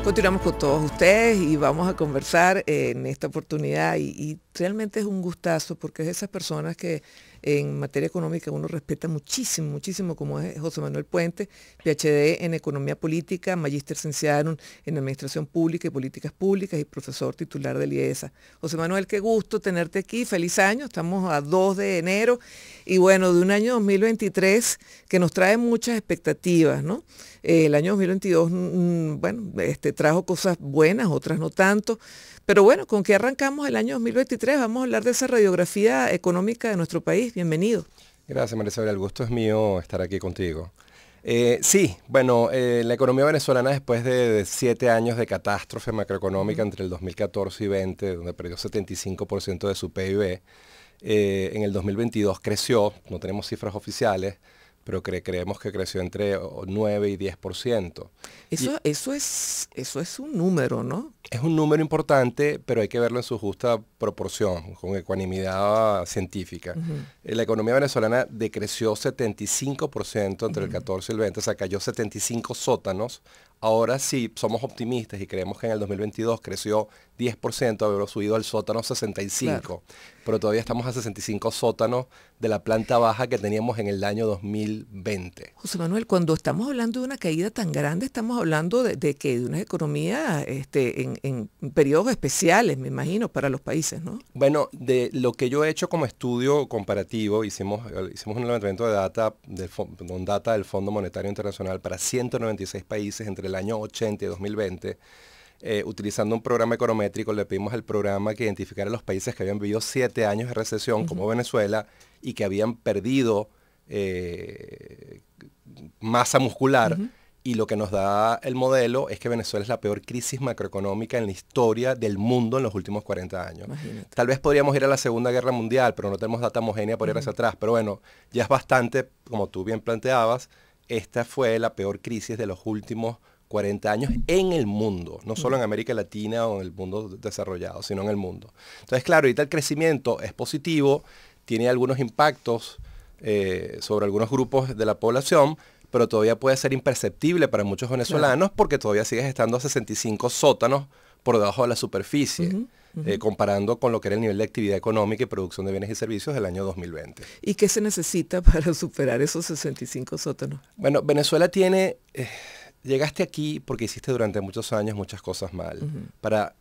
Continuamos con todos ustedes y vamos a conversar en esta oportunidad y realmente es un gustazo porque es de esas personas que en materia económica uno respeta muchísimo, muchísimo, como es José Manuel Puente, PhD en Economía Política, Magíster Cienciano en Administración Pública y Políticas Públicas y profesor titular del IESA. José Manuel, qué gusto tenerte aquí, feliz año, estamos a 2 de enero y bueno, de un año 2023 que nos trae muchas expectativas, ¿no? El año 2022, bueno, trajo cosas buenas, otras no tanto. Pero bueno, ¿con qué arrancamos el año 2023? Vamos a hablar de esa radiografía económica de nuestro país. Bienvenido. Gracias, María Isabel. El gusto es mío estar aquí contigo. Sí, bueno, la economía venezolana después de 7 años de catástrofe macroeconómica entre el 2014 y 2020, donde perdió 75% de su PIB, en el 2022 creció, no tenemos cifras oficiales, pero creemos que creció entre 9 y 10%. Eso es un número, ¿no? Es un número importante, pero hay que verlo en su justa proporción, con ecuanimidad científica. La economía venezolana decreció 75% entre el 14 y el 20, o sea, cayó 75 sótanos. Ahora sí, somos optimistas y creemos que en el 2022 creció 10%, habrá subido al sótano 65. Claro. Pero todavía estamos a 65 sótanos de la planta baja que teníamos en el año 2020. José Manuel, cuando estamos hablando de una caída tan grande, estamos hablando de una economía en periodos especiales, me imagino, para los países, ¿no? Bueno, de lo que yo he hecho como estudio comparativo, hicimos un levantamiento de data, con data del Fondo Monetario Internacional para 196 países entre el año 80 y 2020. Utilizando un programa econométrico, le pedimos al programa que identificara los países que habían vivido 7 años de recesión, como Venezuela, y que habían perdido masa muscular. Y lo que nos da el modelo es que Venezuela es la peor crisis macroeconómica en la historia del mundo en los últimos 40 años. Imagínate. Tal vez podríamos ir a la Segunda Guerra Mundial, pero no tenemos data homogénea por ir hacia atrás. Pero bueno, ya es bastante, como tú bien planteabas, esta fue la peor crisis de los últimos 40 años en el mundo, no solo en América Latina o en el mundo desarrollado, sino en el mundo. Entonces, claro, ahorita el crecimiento es positivo, tiene algunos impactos sobre algunos grupos de la población, pero todavía puede ser imperceptible para muchos venezolanos, claro, porque todavía sigues estando a 65 sótanos por debajo de la superficie, comparando con lo que era el nivel de actividad económica y producción de bienes y servicios del año 2020. ¿Y qué se necesita para superar esos 65 sótanos? Bueno, Venezuela tiene... llegaste aquí porque hiciste durante muchos años muchas cosas mal. Para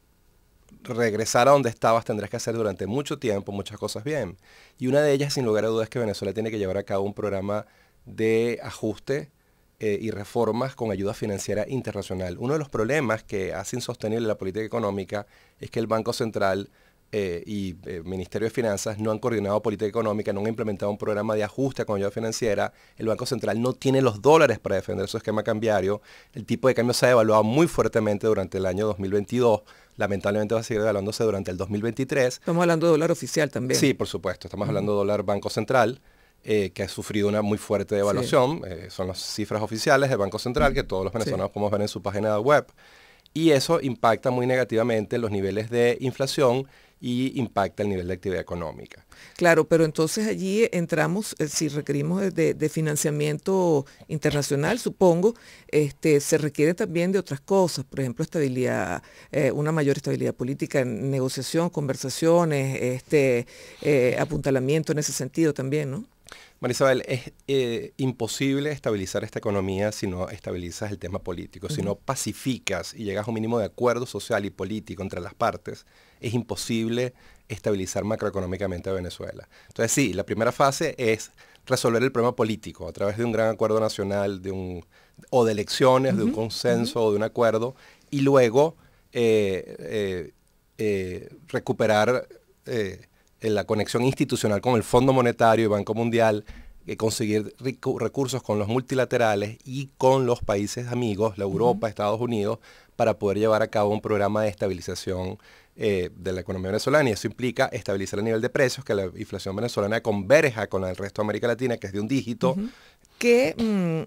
regresar a donde estabas tendrás que hacer durante mucho tiempo muchas cosas bien. Y una de ellas, sin lugar a dudas, es que Venezuela tiene que llevar a cabo un programa de ajuste y reformas con ayuda financiera internacional. Uno de los problemas que hace insostenible la política económica es que el Banco Central y Ministerio de Finanzas no han coordinado política económica, no han implementado un programa de ajuste con ayuda financiera. El Banco Central no tiene los dólares para defender su esquema cambiario. El tipo de cambio se ha devaluado muy fuertemente durante el año 2022. Lamentablemente va a seguir devaluándose durante el 2023. Estamos hablando de dólar oficial también. Sí, por supuesto. Estamos hablando de dólar Banco Central, que ha sufrido una muy fuerte devaluación. Sí. Son las cifras oficiales del Banco Central que todos los venezolanos podemos ver en su página web. Y eso impacta muy negativamente los niveles de inflación y impacta el nivel de actividad económica. Claro, pero entonces allí entramos, si requerimos de financiamiento internacional, supongo, se requiere también de otras cosas, por ejemplo, estabilidad, una mayor estabilidad política, negociación, conversaciones, apuntalamiento en ese sentido también, ¿no? María Isabel, es imposible estabilizar esta economía si no estabilizas el tema político, si no pacificas y llegas a un mínimo de acuerdo social y político entre las partes, es imposible estabilizar macroeconómicamente a Venezuela. Entonces sí, la primera fase es resolver el problema político a través de un gran acuerdo nacional, o de elecciones, de un consenso o de un acuerdo, y luego recuperar la conexión institucional con el Fondo Monetario y Banco Mundial, conseguir recursos con los multilaterales y con los países amigos, la Europa, Estados Unidos, para poder llevar a cabo un programa de estabilización de la economía venezolana. Y eso implica estabilizar el nivel de precios, que la inflación venezolana converja con la del resto de América Latina, que es de un dígito, ¿Qué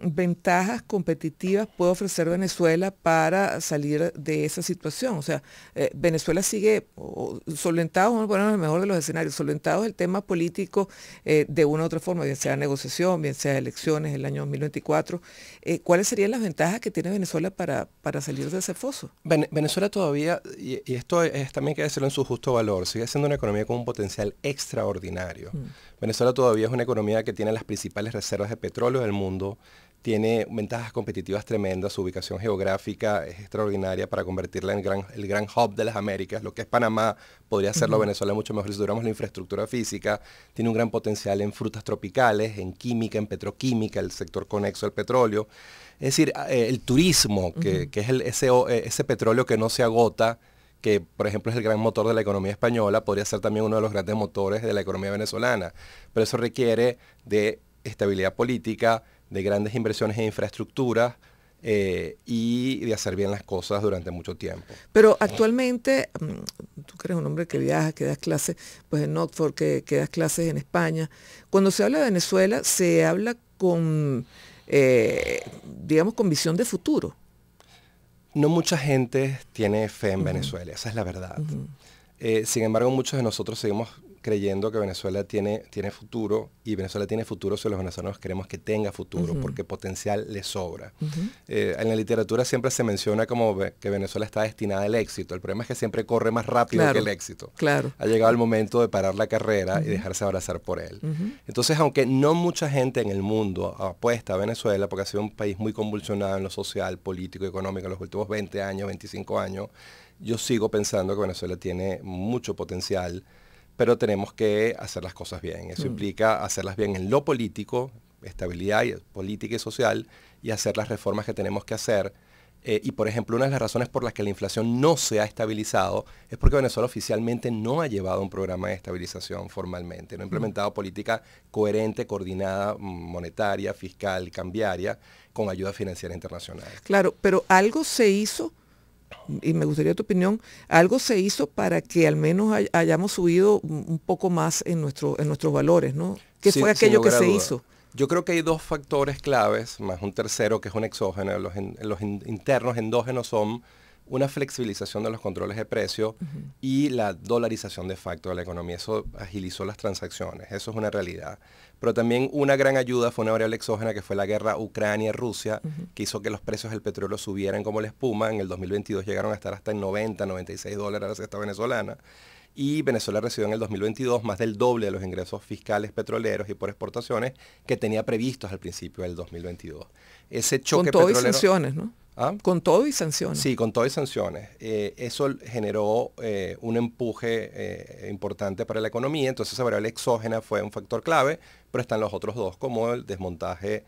ventajas competitivas puede ofrecer Venezuela para salir de esa situación? O sea, Venezuela sigue solventado, vamos a poner en el mejor de los escenarios, solventado el tema político de una u otra forma, bien sea negociación, bien sea elecciones el año 2024. ¿Cuáles serían las ventajas que tiene Venezuela para salir de ese foso? Venezuela todavía, y esto es también hay que decirlo en su justo valor, sigue siendo una economía con un potencial extraordinario. Venezuela todavía es una economía que tiene las principales reservas de petróleo del mundo, tiene ventajas competitivas tremendas, su ubicación geográfica es extraordinaria para convertirla en el gran hub de las Américas. Lo que es Panamá podría hacerlo Venezuela mucho mejor si tuviéramos la infraestructura física. Tiene un gran potencial en frutas tropicales, en química, en petroquímica, el sector conexo al petróleo. Es decir, el turismo, que es ese petróleo que no se agota, que por ejemplo es el gran motor de la economía española, podría ser también uno de los grandes motores de la economía venezolana. Pero eso requiere de estabilidad política, de grandes inversiones en infraestructuras y de hacer bien las cosas durante mucho tiempo. Pero actualmente, tú que eres un hombre que viaja, que das clases pues, en Oxford, que das clases en España, cuando se habla de Venezuela, se habla con, digamos, con visión de futuro. No mucha gente tiene fe en Venezuela, esa es la verdad. Sin embargo, muchos de nosotros seguimos creyendo que Venezuela tiene futuro, y Venezuela tiene futuro si los venezolanos queremos que tenga futuro, porque potencial le sobra. En la literatura siempre se menciona como que Venezuela está destinada al éxito. El problema es que siempre corre más rápido que el éxito. Ha llegado el momento de parar la carrera y dejarse abrazar por él. Entonces, aunque no mucha gente en el mundo apuesta a Venezuela, porque ha sido un país muy convulsionado en lo social, político y económico en los últimos 20 años, 25 años, yo sigo pensando que Venezuela tiene mucho potencial, pero tenemos que hacer las cosas bien. Eso implica hacerlas bien en lo político, estabilidad política y social, y hacer las reformas que tenemos que hacer. Y por ejemplo, una de las razones por las que la inflación no se ha estabilizado es porque Venezuela oficialmente no ha llevado un programa de estabilización formalmente, no ha implementado política coherente, coordinada, monetaria, fiscal, cambiaria, con ayuda financiera internacional. Claro, pero algo se hizo, y me gustaría tu opinión, algo se hizo para que al menos hayamos subido un poco más en nuestros valores, ¿no? ¿Qué fue aquello que se hizo? Yo creo que hay dos factores claves, más un tercero que es un exógeno. Los internos endógenos son una flexibilización de los controles de precio y la dolarización de facto de la economía. Eso agilizó las transacciones, eso es una realidad. Pero también una gran ayuda fue una variable exógena que fue la guerra Ucrania-Rusia, que hizo que los precios del petróleo subieran como la espuma. En el 2022 llegaron a estar hasta en 90, 96 dólares la cesta venezolana. Y Venezuela recibió en el 2022 más del doble de los ingresos fiscales petroleros y por exportaciones que tenía previstos al principio del 2022. Ese choque con todo petrolero, y sanciones, ¿no? ¿Ah? Con todo y sanciones. Sí, con todo y sanciones. Eso generó un empuje importante para la economía, entonces esa variable exógena fue un factor clave, pero están los otros dos, como el desmontaje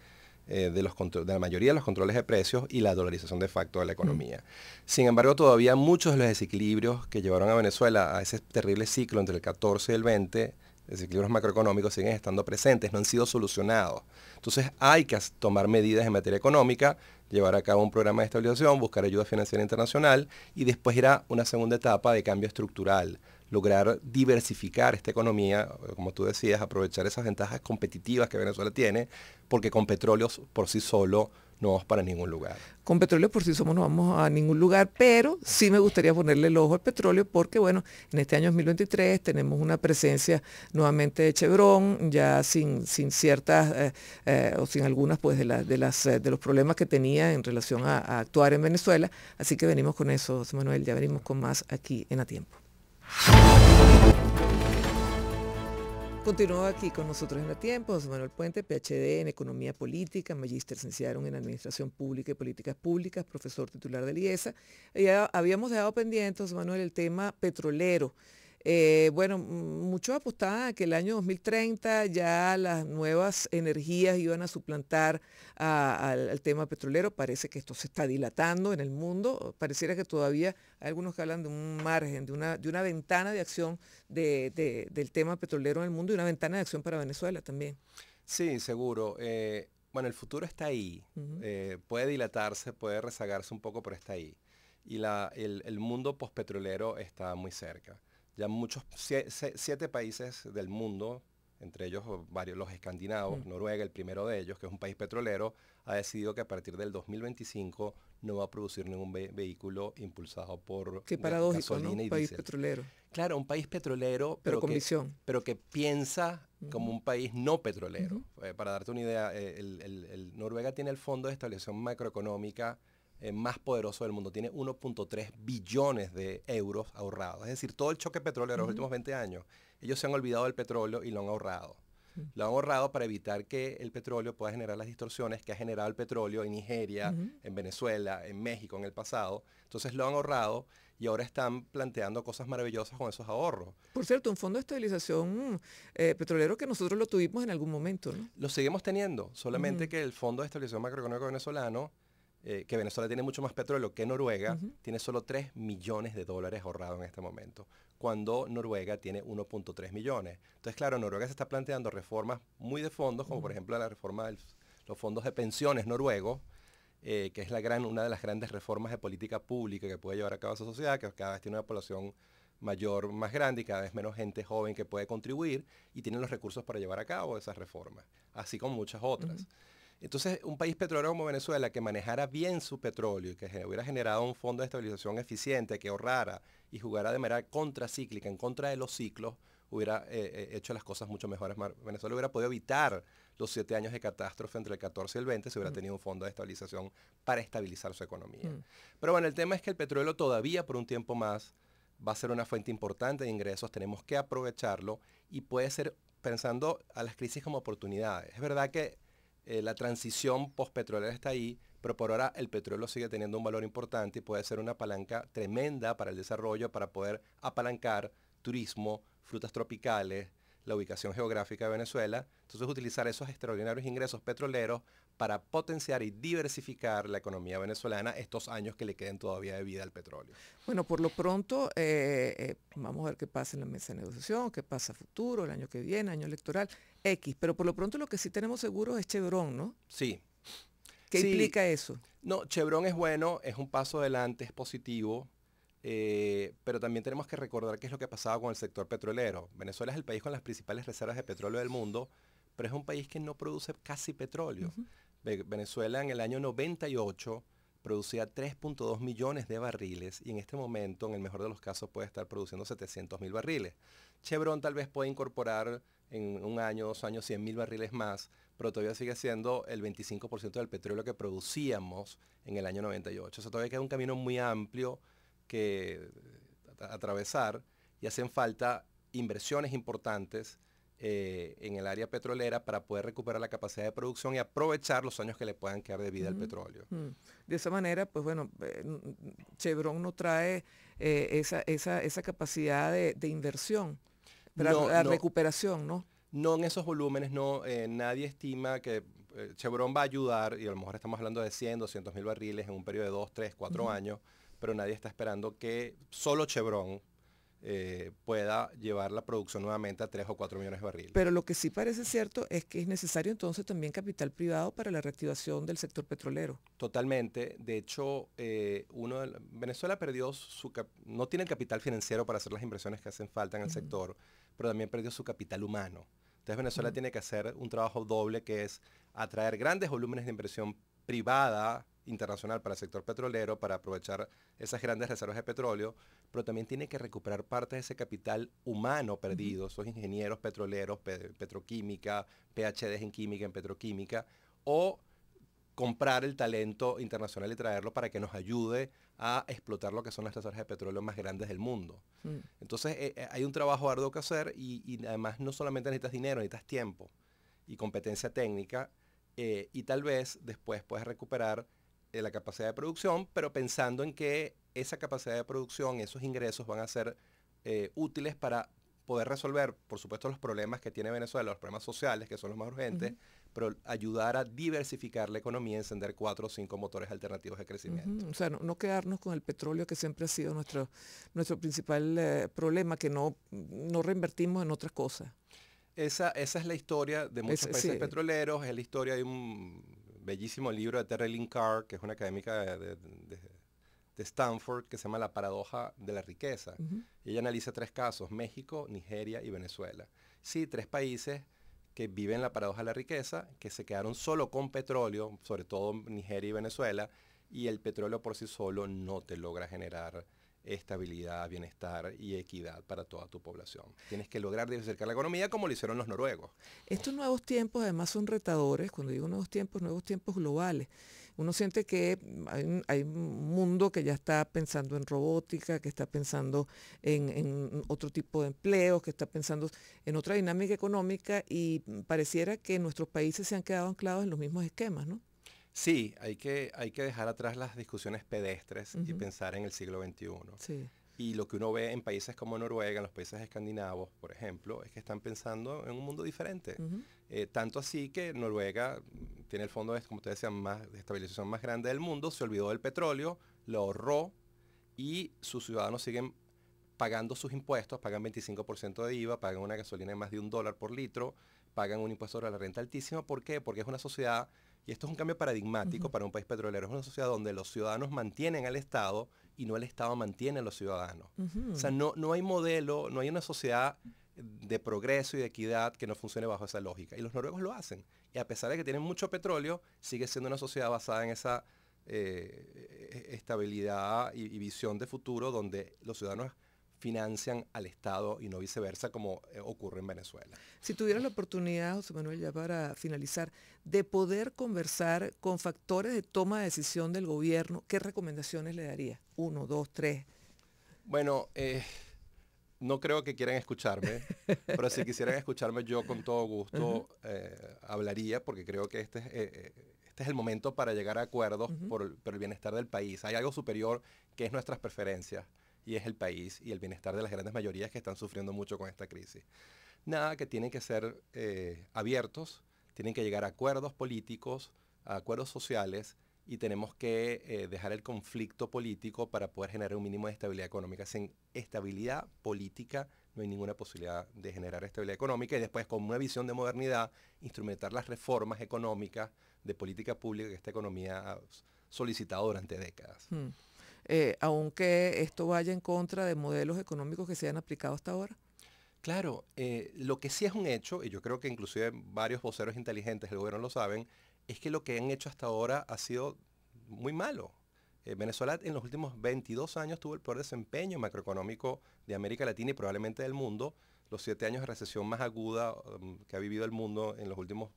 de la mayoría de los controles de precios y la dolarización de facto de la economía. Sin embargo, todavía muchos de los desequilibrios que llevaron a Venezuela a ese terrible ciclo entre el 14 y el 20, desequilibrios macroeconómicos, siguen estando presentes, no han sido solucionados. Entonces hay que tomar medidas en materia económica, llevar a cabo un programa de estabilización, buscar ayuda financiera internacional y después ir a una segunda etapa de cambio estructural, lograr diversificar esta economía, como tú decías, aprovechar esas ventajas competitivas que Venezuela tiene, porque con petróleo por sí solo no vamos para ningún lugar. Con petróleo por sí solos no vamos a ningún lugar, pero sí me gustaría ponerle el ojo al petróleo porque, bueno, en este año 2023 tenemos una presencia nuevamente de Chevron, ya sin ciertas o sin algunas pues de los problemas que tenía en relación a actuar en Venezuela. Así que venimos con eso, José Manuel, ya venimos con más aquí en A Tiempo. Continúa aquí con nosotros en A Tiempo, José Manuel Puente, PhD en Economía Política, Magíster Licenciado en Administración Pública y Políticas Públicas, profesor titular de IESA. Ya habíamos dejado pendiente, José Manuel, el tema petrolero. Bueno, muchos apostaban a que el año 2030 ya las nuevas energías iban a suplantar al tema petrolero. Parece que esto se está dilatando en el mundo. Pareciera que todavía hay algunos que hablan de un margen, de una ventana de acción del tema petrolero en el mundo y una ventana de acción para Venezuela también. Sí, seguro. Bueno, el futuro está ahí. Puede dilatarse, puede rezagarse un poco, pero está ahí. Y el mundo postpetrolero está muy cerca. Ya 7 países del mundo entre ellos varios, los escandinavos, Noruega, el primero de ellos, que es un país petrolero, ha decidido que a partir del 2025 no va a producir ningún vehículo impulsado por Qué paradójico, gasolina, ¿no? y País diésel. petrolero. Claro, un país petrolero, pero con visión. pero que piensa como un país no petrolero. Para darte una idea, Noruega tiene el Fondo de Estabilización Macroeconómica más poderoso del mundo. Tiene 1.3 billones de euros ahorrados. Es decir, todo el choque petrolero de los últimos 20 años, ellos se han olvidado del petróleo y lo han ahorrado. Lo han ahorrado para evitar que el petróleo pueda generar las distorsiones que ha generado el petróleo en Nigeria, en Venezuela, en México en el pasado. Entonces lo han ahorrado y ahora están planteando cosas maravillosas con esos ahorros. Por cierto, un fondo de estabilización petrolero que nosotros lo tuvimos en algún momento, ¿no? Lo seguimos teniendo, solamente que el Fondo de Estabilización Macroeconómica venezolano, que Venezuela tiene mucho más petróleo que Noruega, tiene solo 3 millones de dólares ahorrados en este momento, cuando Noruega tiene 1.3 millones. Entonces, claro, Noruega se está planteando reformas muy de fondos, como por ejemplo la reforma de los fondos de pensiones noruegos, que es una de las grandes reformas de política pública que puede llevar a cabo esa sociedad, que cada vez tiene una población mayor, más grande y cada vez menos gente joven que puede contribuir y tienen los recursos para llevar a cabo esas reformas, así como muchas otras. Entonces, un país petrolero como Venezuela que manejara bien su petróleo y que hubiera generado un fondo de estabilización eficiente, que ahorrara y jugara de manera contracíclica, en contra de los ciclos, hubiera hecho las cosas mucho mejores. Venezuela hubiera podido evitar los 7 años de catástrofe entre el 14 y el 20 si hubiera tenido un fondo de estabilización para estabilizar su economía. Pero bueno, el tema es que el petróleo todavía por un tiempo más va a ser una fuente importante de ingresos, tenemos que aprovecharlo y puede ser pensando a las crisis como oportunidades. Es verdad que la transición postpetrolera está ahí, pero por ahora el petróleo sigue teniendo un valor importante y puede ser una palanca tremenda para el desarrollo, para poder apalancar turismo, frutas tropicales, la ubicación geográfica de Venezuela. Entonces utilizar esos extraordinarios ingresos petroleros para potenciar y diversificar la economía venezolana estos años que le queden todavía de vida al petróleo. Bueno, por lo pronto vamos a ver qué pasa en la mesa de negociación, qué pasa a futuro, el año que viene, año electoral, X. Pero por lo pronto lo que sí tenemos seguro es Chevron, ¿no? Sí. ¿Qué implica eso? No, Chevron es bueno, es un paso adelante, es positivo. Pero también tenemos que recordar qué es lo que ha pasado con el sector petrolero. Venezuela es el país con las principales reservas de petróleo del mundo, pero es un país que no produce casi petróleo. Venezuela en el año 98 producía 3.2 millones de barriles y en este momento, en el mejor de los casos, puede estar produciendo 700.000 barriles. Chevron tal vez puede incorporar en un año, 2 años, 100.000 barriles más, pero todavía sigue siendo el 25% del petróleo que producíamos en el año 98. O sea, todavía queda un camino muy amplio que atravesar y hacen falta inversiones importantes en el área petrolera para poder recuperar la capacidad de producción y aprovechar los años que le puedan quedar de vida al petróleo. De esa manera, pues bueno, Chevron no trae esa capacidad de inversión para la recuperación, ¿no? No en esos volúmenes, no. Nadie estima que Chevron va a ayudar, y a lo mejor estamos hablando de 100, 200.000 barriles en un periodo de 2, 3, 4 años, pero nadie está esperando que solo Chevron pueda llevar la producción nuevamente a 3 o 4 millones de barriles. Pero lo que sí parece cierto es que es necesario entonces también capital privado para la reactivación del sector petrolero. Totalmente. De hecho, Venezuela perdió no tiene el capital financiero para hacer las inversiones que hacen falta en el sector, pero también perdió su capital humano. Entonces Venezuela tiene que hacer un trabajo doble, que es atraer grandes volúmenes de inversión privada internacional para el sector petrolero, para aprovechar esas grandes reservas de petróleo, pero también tiene que recuperar parte de ese capital humano perdido, esos ingenieros petroleros, petroquímica, PhDs en química, en petroquímica, o comprar el talento internacional y traerlo para que nos ayude a explotar lo que son las reservas de petróleo más grandes del mundo. Entonces hay un trabajo arduo que hacer y además no solamente necesitas dinero, necesitas tiempo y competencia técnica, y tal vez después puedes recuperar la capacidad de producción, pero pensando en que esa capacidad de producción, esos ingresos van a ser útiles para poder resolver, por supuesto, los problemas que tiene Venezuela, los problemas sociales, que son los más urgentes, pero ayudar a diversificar la economía y encender 4 o 5 motores alternativos de crecimiento. O sea, no quedarnos con el petróleo, que siempre ha sido nuestro principal problema, que no reinvertimos en otras cosas. Esa es la historia de muchos países petroleros, es la historia de un bellísimo libro de Terry Lynn Carr, que es una académica de Stanford, que se llama La paradoja de la riqueza. Y ella analiza 3 casos, México, Nigeria y Venezuela. Sí, 3 países que viven la paradoja de la riqueza, que se quedaron solo con petróleo, sobre todo Nigeria y Venezuela, y el petróleo por sí solo no te logra generar estabilidad, bienestar y equidad para toda tu población. Tienes que lograr diversificar la economía como lo hicieron los noruegos. Estos nuevos tiempos además son retadores, cuando digo nuevos tiempos globales. Uno siente que hay un mundo que ya está pensando en robótica, que está pensando en otro tipo de empleos, que está pensando en otra dinámica económica y pareciera que nuestros países se han quedado anclados en los mismos esquemas, ¿no? Sí, hay que dejar atrás las discusiones pedestres y pensar en el siglo XXI. Sí. Y lo que uno ve en países como Noruega, en los países escandinavos, por ejemplo, es que están pensando en un mundo diferente. Tanto así que Noruega tiene el fondo, como te decía, de estabilización más grande del mundo, se olvidó del petróleo, lo ahorró y sus ciudadanos siguen pagando sus impuestos, pagan 25% de IVA, pagan una gasolina de más de $1 por litro, pagan un impuesto sobre la renta altísimo. ¿Por qué? Porque es una sociedad, y esto es un cambio paradigmático para un país petrolero, es una sociedad donde los ciudadanos mantienen al Estado y no el Estado mantiene a los ciudadanos. O sea, no hay modelo, no hay una sociedad de progreso y de equidad que no funcione bajo esa lógica. Y los noruegos lo hacen. Y a pesar de que tienen mucho petróleo, sigue siendo una sociedad basada en esa estabilidad y visión de futuro donde los ciudadanos financian al Estado y no viceversa como ocurre en Venezuela. Si tuvieras la oportunidad, José Manuel, ya para finalizar, de poder conversar con factores de toma de decisión del gobierno, ¿qué recomendaciones le darías? 1, 2, 3. Bueno, no creo que quieran escucharme, pero si quisieran escucharme yo con todo gusto hablaría, porque creo que este es el momento para llegar a acuerdos por el bienestar del país. Hay algo superior que es nuestras preferencias, y es el país y el bienestar de las grandes mayorías que están sufriendo mucho con esta crisis. Nada, que tienen que ser abiertos, tienen que llegar a acuerdos políticos, a acuerdos sociales, y tenemos que dejar el conflicto político para poder generar un mínimo de estabilidad económica. Sin estabilidad política no hay ninguna posibilidad de generar estabilidad económica, y después con una visión de modernidad, instrumentar las reformas económicas de política pública que esta economía ha solicitado durante décadas. Aunque esto vaya en contra de modelos económicos que se han aplicado hasta ahora. Claro, lo que sí es un hecho, y yo creo que inclusive varios voceros inteligentes del gobierno lo saben, es que lo que han hecho hasta ahora ha sido muy malo. Venezuela en los últimos 22 años tuvo el peor desempeño macroeconómico de América Latina y probablemente del mundo. Los 7 años de recesión más aguda que ha vivido el mundo en los últimos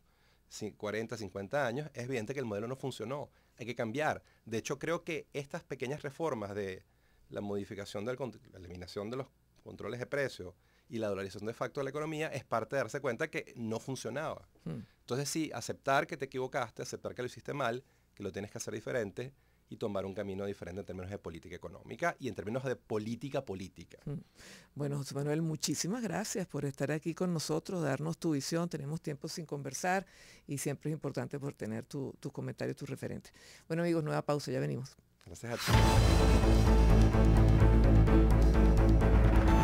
40, 50 años. Es evidente que el modelo no funcionó. Hay que cambiar. De hecho, creo que estas pequeñas reformas de la modificación, la eliminación de los controles de precios y la dolarización de facto de la economía es parte de darse cuenta que no funcionaba. Entonces sí, aceptar que te equivocaste, aceptar que lo hiciste mal, que lo tienes que hacer diferente y tomar un camino diferente en términos de política económica y en términos de política. Bueno, José Manuel, muchísimas gracias por estar aquí con nosotros, darnos tu visión. Tenemos tiempo sin conversar y siempre es importante por tener tu comentario, tu referente. Bueno, amigos, nueva pausa, ya venimos. Gracias a ti.